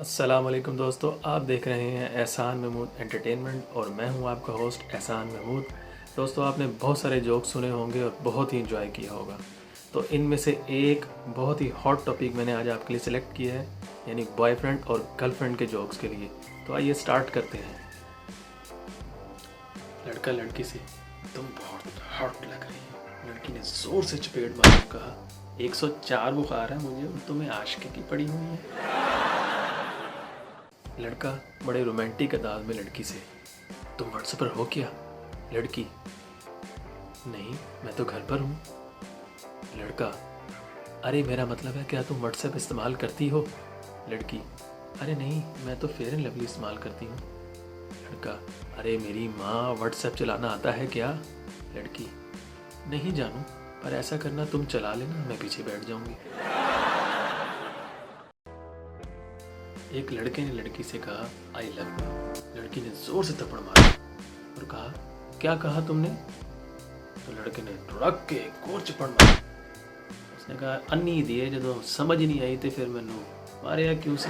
अस्सलाम वालेकुम दोस्तों, आप देख रहे हैं एहसान महमूद एंटरटेनमेंट और मैं हूं आपका होस्ट एहसान महमूद। दोस्तों, आपने बहुत सारे जोक सुने होंगे और बहुत ही इंजॉय किया होगा। तो इनमें से एक बहुत ही हॉट टॉपिक मैंने आज आपके लिए सिलेक्ट किया है, यानी बॉयफ्रेंड और गर्लफ्रेंड के जोक्स के लिए। तो आइए स्टार्ट करते हैं। लड़का लड़की से, तुम बहुत हॉट लग रही हो। लड़की ने जोर से चपेट मार कहा, 104 बुखार है मुझे और तुम्हें आशिकी की पड़ी हुई है। लड़का बड़े रोमांटिक अंदाज में लड़की से, तुम व्हाट्सएप पर हो क्या? लड़की, नहीं मैं तो घर पर हूँ। लड़का, अरे मेरा मतलब है क्या तुम व्हाट्सएप इस्तेमाल करती हो? लड़की, अरे नहीं मैं तो फेयर एंड लवली इस्तेमाल करती हूँ। लड़का, अरे मेरी माँ व्हाट्सएप चलाना आता है क्या? लड़की, नहीं जानू, पर ऐसा करना तुम चला लेना, मैं पीछे बैठ जाऊंगी। एक लड़के ने लड़की से कहा, आई लव यू। लड़की ने जोर से थप्पड़ मारा और कहा, क्या कहा तुमने? तो लड़के ने धड़क के एक और चप्पड़ मारा। उसने कहा, अन्नी दिए जो समझ नहीं आई तो फिर मैनू मारे क्यों से।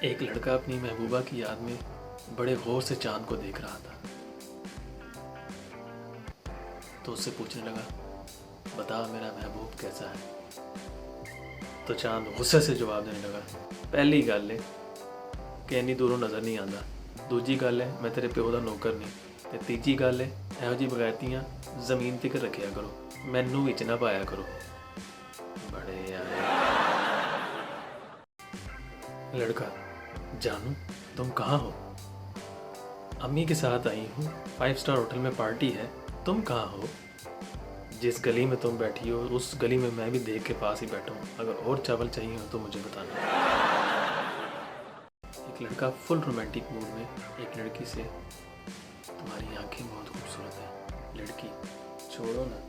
एक लड़का अपनी महबूबा की याद में बड़े गौर से चांद को देख रहा था। तो उससे पूछने लगा, बता मेरा महबूब कैसा है? तो चांद गुस्से से जवाब देने लगा, पहली गल है कि इन्नी दूरों नज़र नहीं आता, दूजी गल है मैं तेरे प्यो का नौकर नहीं, ते तीजी गल है ਇਹੋ जी बगैरतियाँ ज़मीन तक रखिया करो, मैनू विच ना पाया करो। बड़े आए। लड़का, जानू तुम कहाँ हो? अम्मी के साथ आई हूँ, 5 स्टार होटल में पार्टी है, तुम कहाँ हो? जिस गली में तुम बैठी हो उस गली में मैं भी देख के पास ही बैठा हूँ, अगर और चावल चाहिए हो तो मुझे बताना। एक लड़का फुल रोमांटिक मूड में एक लड़की से, तुम्हारी आंखें बहुत खूबसूरत हैं। लड़की, छोड़ो ना।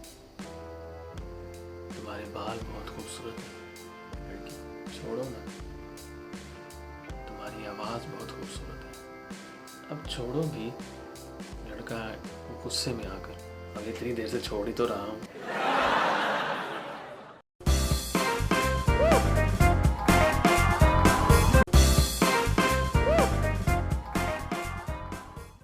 तुम्हारे बाल बहुत खूबसूरत हैं। लड़की, छोड़ो ना। तुम्हारी आवाज़ बहुत खूबसूरत है। अब छोड़ो भी। लड़का गुस्से में आकर, अब इतनी देर से छोड़ ही तो रहा हूँ।